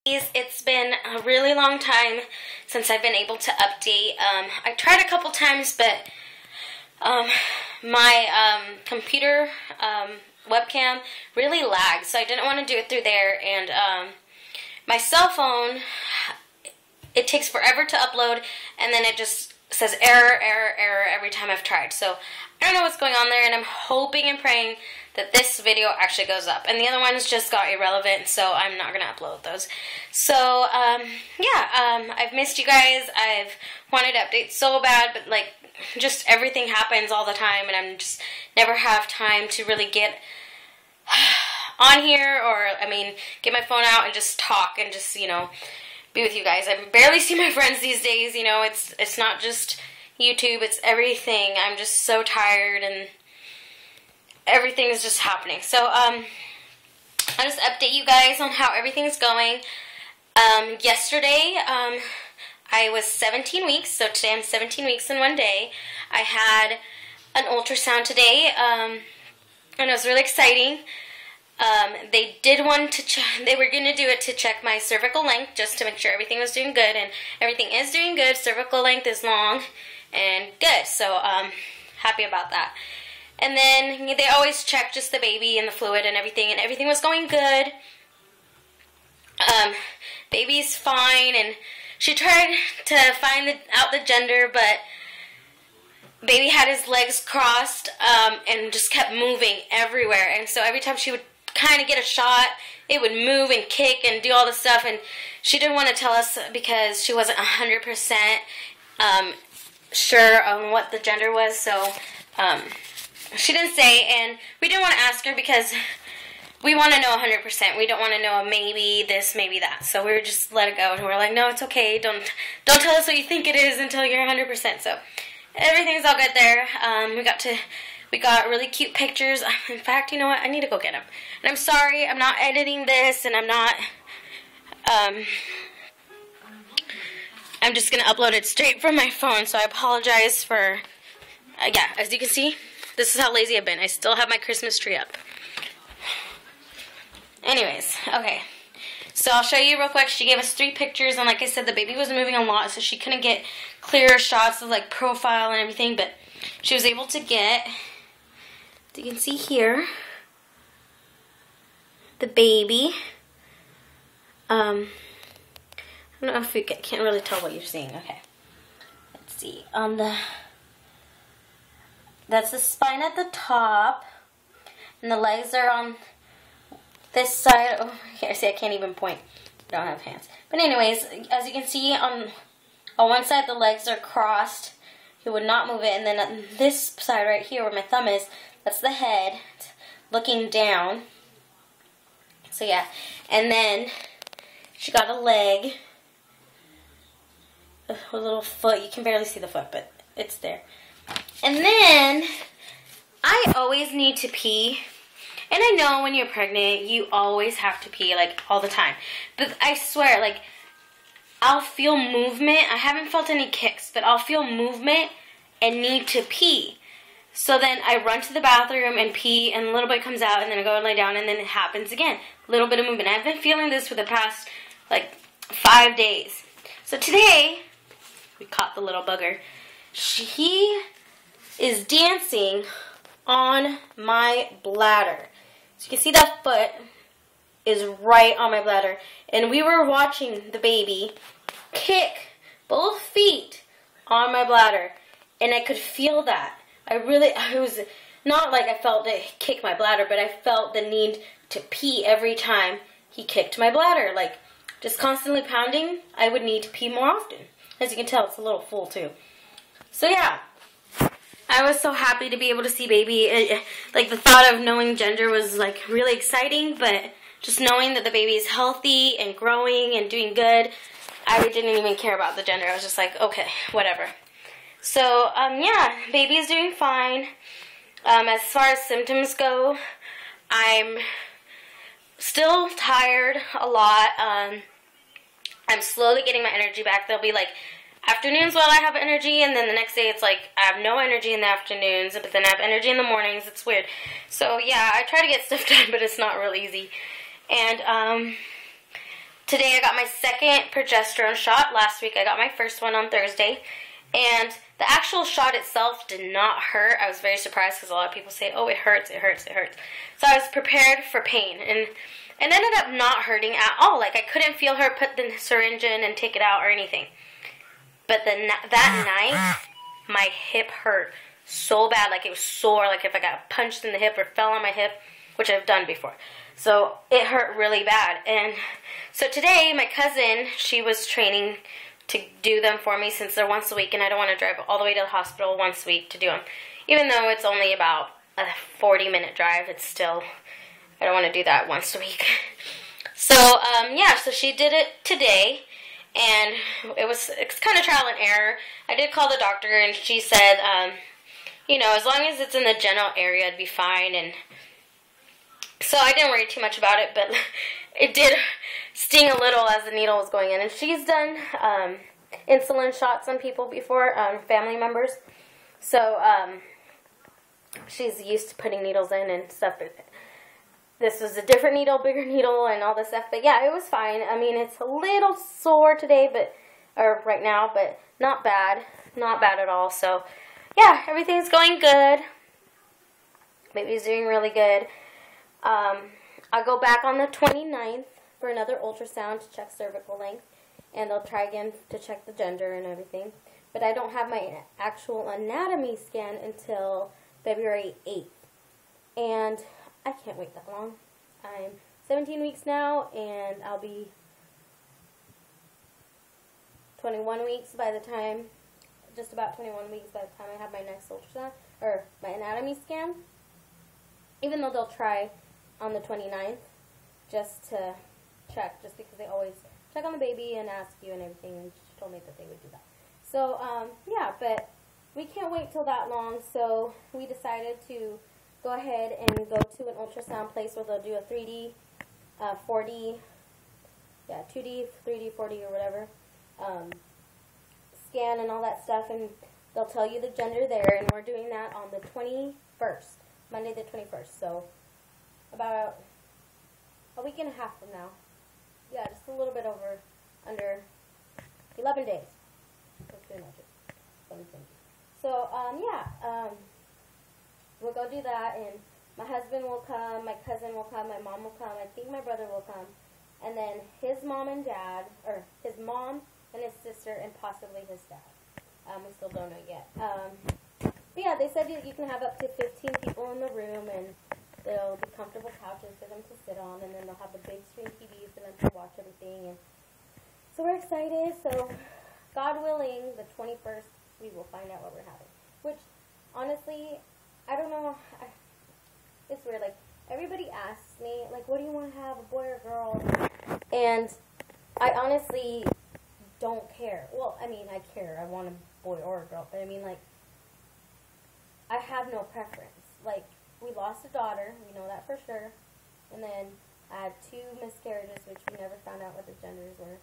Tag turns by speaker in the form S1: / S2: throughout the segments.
S1: It's been a really long time since I've been able to update. I tried a couple times, but my computer webcam really lags, so I didn't want to do it through there. And my cell phone, it takes forever to upload, and then it just says error, error, error every time I've tried. So I don't know what's going on there, and I'm hoping and praying that this video actually goes up. And the other ones just got irrelevant, so I'm not going to upload those. So, I've missed you guys. I've wanted to update so bad, but, like, just everything happens all the time, and I'm just never have time to really get on here or, get my phone out and just talk and just, be with you guys. I barely see my friends these days, it's not just YouTube, it's everything. I'm just so tired and everything is just happening. So, I'll just update you guys on how everything's going. Yesterday, I was 17 weeks, so today I'm 17 weeks in one day. I had an ultrasound today, and it was really exciting. They did one to they were going to do it to check my cervical length, just to make sure everything was doing good, and everything is doing good. Cervical length is long and good, so happy about that. And then they always check just the baby and the fluid and everything was going good. Baby's fine, and she tried to find out the gender, but baby had his legs crossed and just kept moving everywhere. And so every time she would kind of get a shot, it would move and kick and do all this stuff. And she didn't want to tell us because she wasn't 100% sure on what the gender was. So she didn't say, and we didn't want to ask her because we want to know 100%. We don't want to know maybe this, maybe that. So we were just let it go, and we're like, no, it's okay. Don't tell us what you think it is until you're 100%. So everything's all good there. We got really cute pictures. In fact, you know what? I need to go get them. And I'm sorry, I'm not editing this, and I'm not. I'm just gonna upload it straight from my phone. So I apologize for. Yeah, as you can see, this is how lazy I've been. I still have my Christmas tree up. Anyways, okay. So I'll show you real quick. She gave us 3 pictures, and like I said, the baby was moving a lot, so she couldn't get clear shots of like profile and everything, but she was able to get, as you can see here, the baby. I don't know if you can't really tell what you're seeing. Okay. Let's see. That's the spine at the top, and the legs are on this side. Oh, here, see, I can't even point. I don't have hands. But anyways, as you can see, on one side the legs are crossed. He would not move it. And then on this side right here where my thumb is, that's the head. It's looking down. So yeah. And then she got a leg. A little foot. You can barely see the foot, but it's there. And then I always need to pee. And I know when you're pregnant, you always have to pee, like, all the time. But I swear, like, I'll feel movement. I haven't felt any kicks, but I'll feel movement and need to pee. So then I run to the bathroom and pee, and a little bit comes out, and then I go and lay down, and then it happens again. A little bit of movement. I've been feeling this for the past, like, 5 days. So today, we caught the little bugger. He is dancing on my bladder. So you can see that foot is right on my bladder. And we were watching the baby kick both feet on my bladder. And I could feel that. It was not like I felt it kick my bladder, but I felt the need to pee every time he kicked my bladder. Like, just constantly pounding, I would need to pee more often. As you can tell, it's a little full too. So yeah. I was so happy to be able to see baby. Like, the thought of knowing gender was, like, really exciting, but just knowing that the baby is healthy and growing and doing good, I didn't even care about the gender. I was just like, okay, whatever. So, yeah, baby is doing fine. As far as symptoms go, I'm still tired a lot. I'm slowly getting my energy back. There'll be, like, afternoons while I have energy, and then the next day it's like I have no energy in the afternoons, but then I have energy in the mornings. It's weird. So yeah, I try to get stuff done, but it's not real easy. And Today I got my second progesterone shot. Last week I got my first one on Thursday. And the actual shot itself did not hurt. I was very surprised because a lot of people say, oh, it hurts, it hurts, it hurts. So I was prepared for pain. And it ended up not hurting at all. Like, I couldn't feel her put the syringe in and take it out or anything. But that night, my hip hurt so bad. Like, it was sore. Like, if I got punched in the hip or fell on my hip, which I've done before. So it hurt really bad. And so today, my cousin, she was training to do them for me since they're once a week, and I don't want to drive all the way to the hospital once a week to do them. Even though it's only about a 40-minute drive, it's still, I don't want to do that once a week. So, yeah, so she did it today, and it's kind of trial and error. I did call the doctor, and she said, you know, as long as it's in the general area, it'd be fine, and so I didn't worry too much about it, but it did sting a little as the needle was going in. And she's done insulin shots on people before, family members. So she's used to putting needles in and stuff. This was a different needle, bigger needle, and all this stuff. But yeah, it was fine. I mean, it's a little sore today, or right now, but not bad. Not bad at all. So yeah, everything's going good. Baby's doing really good. I'll go back on the 29th for another ultrasound to check cervical length, and they'll try again to check the gender and everything. But I don't have my actual anatomy scan until February 8th, and I can't wait that long. I'm 17 weeks now, and I'll be 21 weeks by the time, just about 21 weeks by the time I have my next ultrasound, or my anatomy scan, even though they'll try on the 29th, just to check, just because they always check on the baby and ask you and everything, and she told me that they would do that. So, yeah, but we can't wait till that long, so we decided to go ahead and go to an ultrasound place where they'll do a 3D, 4D, yeah, 2D, 3D, 4D, or whatever, scan and all that stuff, and they'll tell you the gender there, and we're doing that on the 21st, Monday the 21st, so about a week and a half from now. Yeah, just a little bit under 11 days. That's pretty much it. So, yeah, we'll go do that, and my husband will come, my cousin will come, my mom will come, I think my brother will come, and then his mom and dad, or his mom and his sister, and possibly his dad. We still don't know yet. But yeah, they said you can have up to 15 people in the room, and there'll be comfortable couches for them to sit on, and then they'll have a big screen TV for them to watch everything. And so we're excited. So, God willing, the 21st, we will find out what we're having. Which, honestly, I don't know. It's weird. Like, everybody asks me, like, what do you want to have, a boy or a girl? And I honestly don't care. Well, I mean, I care. I want a boy or a girl. But I mean, like, I have no preference. Like, we lost a daughter, we know that for sure, and then I had 2 miscarriages, which we never found out what the genders were.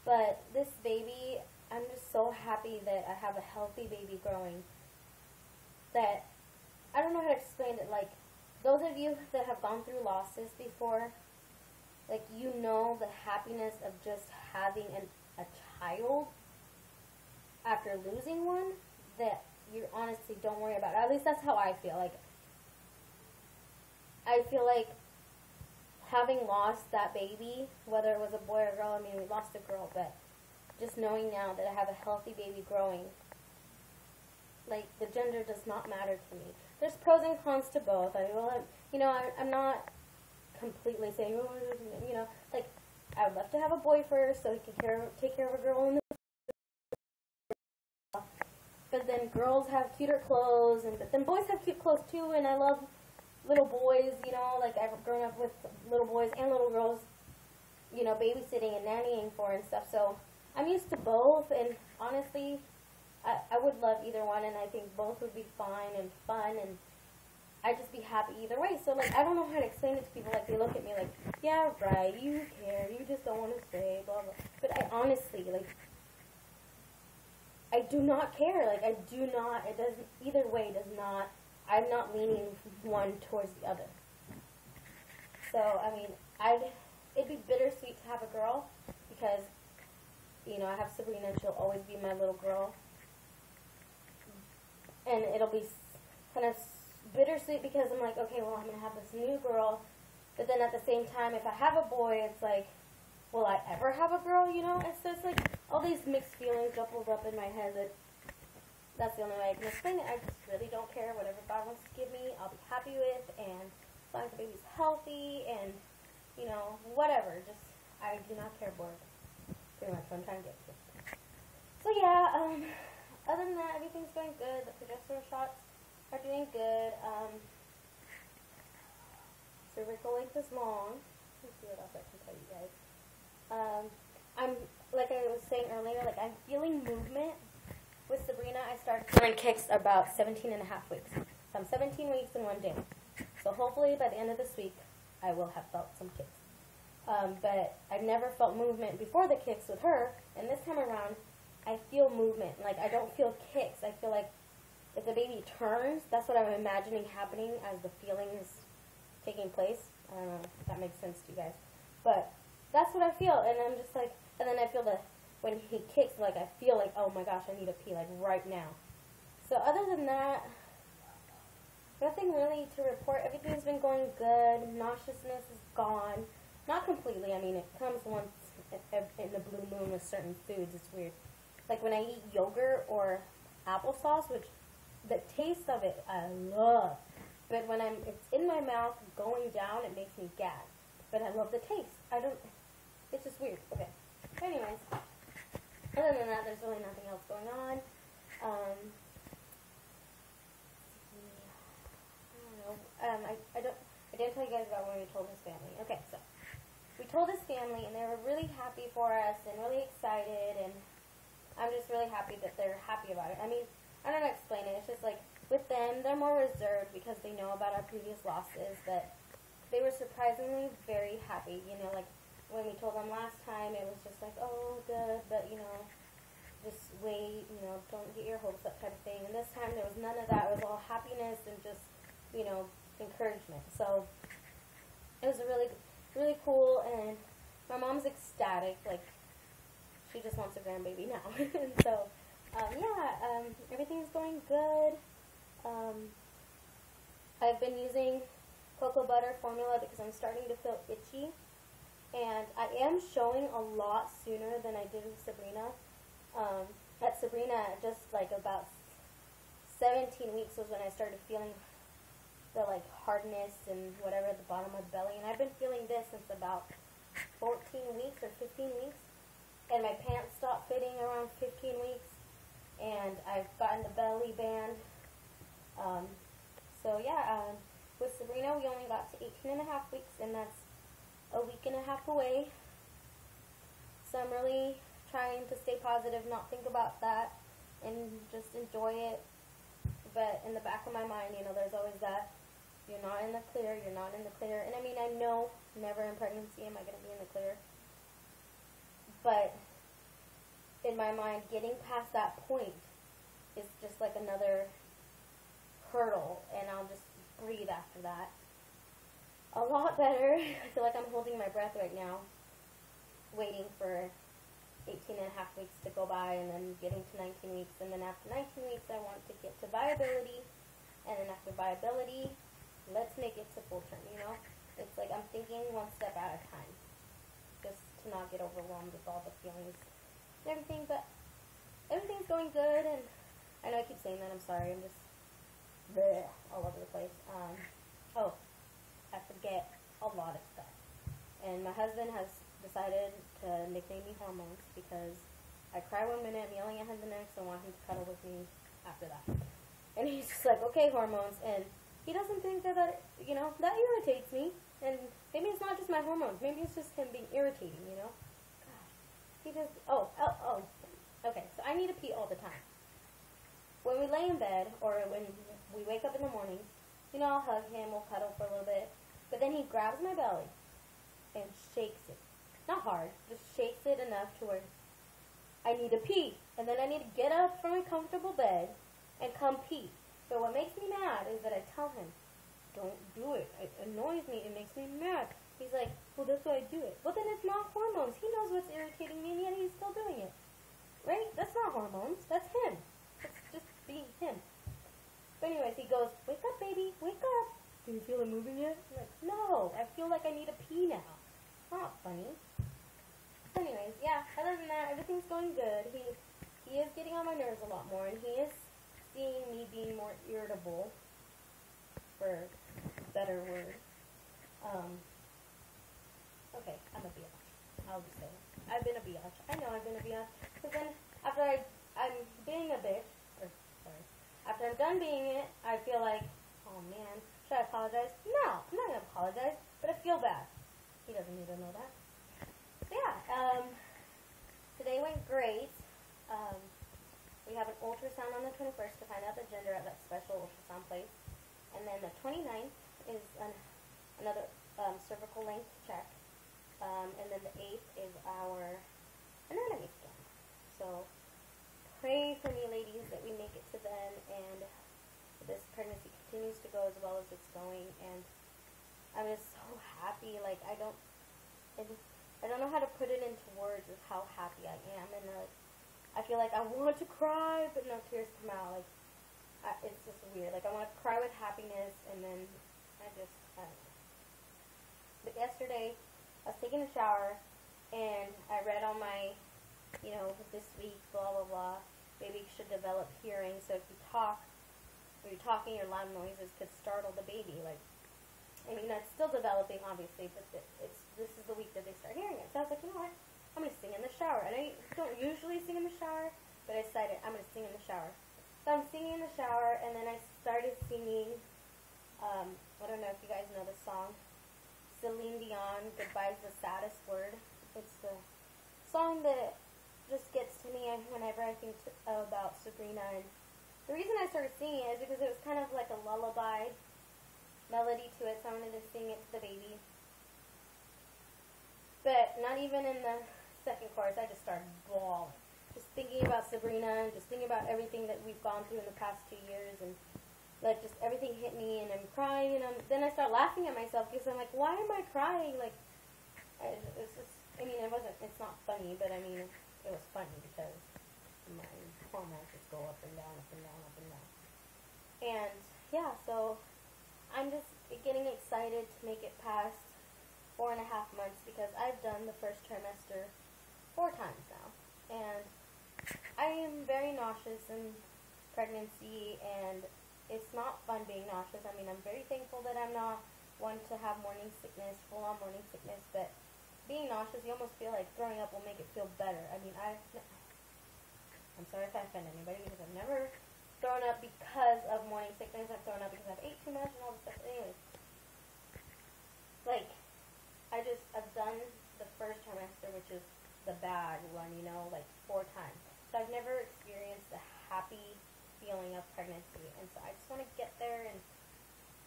S1: But this baby, I'm just so happy that I have a healthy baby growing, that, I don't know how to explain it, like, those of you that have gone through losses before, like, you know the happiness of just having a child after losing one, that you honestly don't worry about it. At least that's how I feel. Like, I feel like having lost that baby, whether it was a boy or a girl, I mean, we lost a girl, but just knowing now that I have a healthy baby growing, like, the gender does not matter to me. There's pros and cons to both. I mean, you know, I'm not completely saying, oh, you know, like, I would love to have a boy first so he can take care of a girl in the but then girls have cuter clothes, but then boys have cute clothes too, and I love little boys, you know, like I've grown up with little boys and little girls, you know, babysitting and nannying for and stuff, so I'm used to both, and honestly, I would love either one, and I think both would be fine and fun, and I'd just be happy either way. So, like, I don't know how to explain it to people. Like, they look at me like, yeah, right, you care, you just don't want to say, blah, blah. But I honestly, like, I do not care. Like, I do not, it doesn't, either way does not, I'm not leaning one towards the other. So, I mean, it'd be bittersweet to have a girl, I have Sabrina and she'll always be my little girl. And it'll be kind of bittersweet because I'm like, okay, well, I'm going to have this new girl. But then at the same time, if I have a boy, it's like, will I ever have a girl, you know? And so it's like all these mixed feelings jumbled up in my head that that's the only way I can explain it. I just really don't care. Whatever God wants to give me, I'll be happy with. And as long as the baby's healthy and, you know, whatever. Just, I do not care, boy. Pretty much what I'm trying to get to. So yeah, other than that, everything's going good. The progesterone shots are doing good. Cervical length is long. Let's see what else I can tell you guys. I'm, like I was saying earlier, like I'm feeling movement. With Sabrina, I started feeling kicks about 17 and a half weeks. So I'm 17 weeks and 1 day. So hopefully by the end of this week, I will have felt some kicks. But I've never felt movement before the kicks with her, and this time around, I feel movement. Like, I don't feel kicks. I feel like if the baby turns, that's what I'm imagining happening as the feeling is taking place. I don't know if that makes sense to you guys. But that's what I feel, and I'm just like, and then I feel when he kicks, like, I feel like, oh my gosh, I need to pee, like, right now. So other than that, nothing really to report. Everything's been going good. Nauseousness is gone. Not completely. I mean, it comes once in the blue moon with certain foods. It's weird. Like when I eat yogurt or applesauce, which the taste of it I love. But when it's in my mouth going down, it makes me gag. But I love the taste. It's just weird. Okay. But anyways, other than that, there's really nothing else going on. I didn't tell you guys about when we told his family. Okay, so we told his family, and they were really happy for us and really excited, and I'm just really happy that they're happy about it. I mean, I don't know how to explain it. It's just like with them, they're more reserved because they know about our previous losses, but they were surprisingly very happy. You know, like when we told them last time, it was just like, oh, good, but you know, just wait, you know, don't get your hopes up type of thing. And this time there was none of that. It was all happiness and just, you know, encouragement. So it was really, really cool, and my mom's ecstatic. Like, she just wants a grandbaby now. And so, everything's going good. I've been using cocoa butter formula because I'm starting to feel itchy, and I am showing a lot sooner than I did with Sabrina. At Sabrina, just like about 17 weeks was when I started feeling the like hardness and whatever at the bottom of the belly, and I've been feeling this since about 14 weeks or 15 weeks, and my pants stopped fitting around 15 weeks, and I've gotten the belly band. With Sabrina, we only got to 18 and a half weeks, and that's a week and a half away. So I'm really trying to stay positive, not think about that, and just enjoy it. But in the back of my mind, you know, there's always that, you're not in the clear, you're not in the clear. And I mean, I know never in pregnancy am I going to be in the clear. But in my mind, getting past that point is just like another hurdle, and I'll just breathe after that. A lot better. I feel like I'm holding my breath right now, waiting for 18 and a half weeks to go by, and then getting to 19 weeks, and then after 19 weeks I want to get to viability, and then after viability, let's make it to full term, you know? It's like I'm thinking one step at a time, just to not get overwhelmed with all the feelings and everything, but everything's going good, and I know I keep saying that, I'm sorry, I'm just bleh, all over the place. I forget a lot of stuff, and my husband has decided to nickname me Hormones because I cry one minute, I'm yelling at him the next, and want him to cuddle with me after that. And he's just like, okay, Hormones, and he doesn't think that you know, that irritates me, and maybe it's not just my hormones, maybe it's just him being irritating, you know? Gosh, he just, okay, so I need to pee all the time. When we lay in bed, or when we wake up in the morning, you know, I'll hug him, we'll cuddle for a little bit, but then he grabs my belly and shakes it. Not hard, just shakes it enough to where I need to pee. And then I need to get up from a comfortable bed and come pee. But what makes me mad is that I tell him, don't do it. It annoys me, it makes me mad. He's like, well, that's why I do it. Well, then it's not hormones. He knows what's irritating me, and yet he's still doing it. hormones. That's him. That's just being him. But anyways, he goes, wake up, baby, wake up. Do you feel it moving yet? I'm like, no, I feel like I need a pee now. Not funny. So anyways, yeah, other than that, everything's going good. He is getting on my nerves a lot more, and he is seeing me being more irritable, for a better word. Okay, I'm a biatch. I'll just say it. I've been a biatch. I know I've been a biatch. Because then, after I'm being a bitch, after I'm done being it, I feel like, oh man, should I apologize? No, I'm not going to apologize, but I feel bad. He doesn't need to know that. So yeah, today went great. We have an ultrasound on the 21st to find out the gender at that special ultrasound place. And then the 29th is another cervical length check. And then the 8th is our anatomy scan. So pray for me, ladies, that we make it to then and this pregnancy continues to go as well as it's going. And I'm just so happy. Like, I don't know how to put it into words of how happy I am. And I feel like I want to cry, but no tears come out. Like, it's just weird. Like, I want to cry with happiness, and then I don't know. But yesterday, I was taking a shower, and I read on my, this week, blah, blah, blah, baby should develop hearing, so if you talk, or you're talking, your loud noises could startle the baby. Like, I mean, that's still developing, obviously, but this is the week that they start hearing it. So I was like, you know what, I'm going to sing in the shower. And I don't usually sing in the shower, but I decided I'm going to sing in the shower. So I'm singing in the shower, and then I started singing, I don't know if you guys know the song, Celine Dion, Goodbye's the Saddest Word. It's the song that just gets to me whenever I think about Sabrina. And the reason I started singing it is because it was kind of like a lullaby melody to it, so I wanted to sing it to the baby. But not even in the second chorus, I just started bawling. Just thinking about Sabrina and just thinking about everything that we've gone through in the past 2 years, and like just everything hit me, and I'm crying, and then I start laughing at myself because I'm like, why am I crying? Like, it's just, I mean, it's not funny, but I mean, it was funny because my hormones just go up and down, up and down, up and down. And yeah, so I'm just getting excited to make it past 4.5 months because I've done the first trimester 4 times now. And I am very nauseous in pregnancy, and it's not fun being nauseous. I mean, I'm very thankful that I'm not one to have morning sickness, full-on morning sickness, but being nauseous, you almost feel like throwing up will make it feel better. I mean, I'm sorry if I offend anybody because I've never thrown up because of morning sickness. I've thrown up because I've ate too much and all this stuff. Anyways, like, I've done the first trimester, which is the bad one, like 4 times. So I've never experienced the happy feeling of pregnancy, and so I just want to get there, and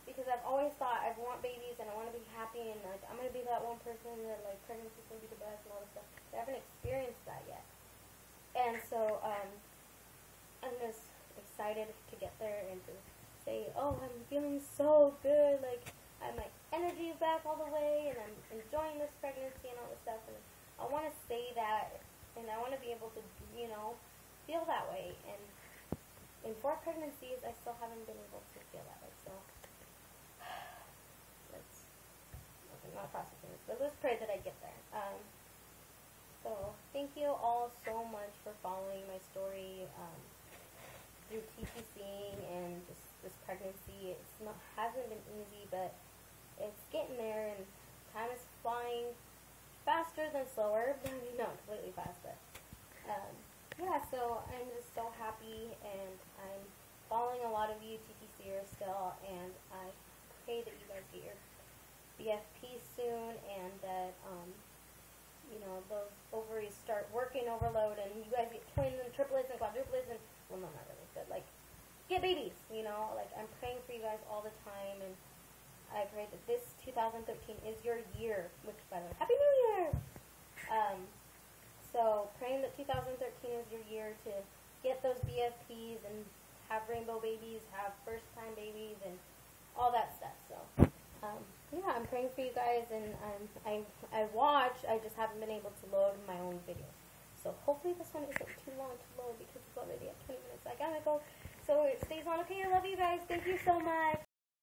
S1: because I've always thought I want babies and I want to be happy, and like I'm gonna be that one person that like pregnancy's gonna be the best and all this stuff. But I haven't experienced that yet, and so I'm just excited to get there and to say, oh, I'm feeling so good, like my energy is back all the way, and I'm enjoying this pregnancy and all this stuff, and I want to say that, and I want to be able to, feel that way. And in 4 pregnancies, I still haven't been able to feel that way. So I'm not processing this, but let's pray that I get there. So thank you all so much for following my story through TTCing and just this pregnancy. Hasn't been easy, but it's getting there, and time is flying faster than slower. No, completely fast, but yeah, so I'm just so happy, and I'm following a lot of you TTCers still, and I pray that you guys get your BFP soon, and that those ovaries start working overload, and you guys get twins and triplets and quadruplets, and well, no, not really, but like get babies. Like I'm praying for you guys all the time, and I pray that this 2013 is your year, which, by the way, Happy New Year! So, praying that 2013 is your year to get those BFPs and have rainbow babies, have first-time babies, and all that stuff. So, yeah, I'm praying for you guys, and I watch, I just haven't been able to load my own videos. So, hopefully this one isn't too
S2: long to load because it's already at 20 minutes. I gotta go so it stays on. Okay, I love you guys. Thank you so much.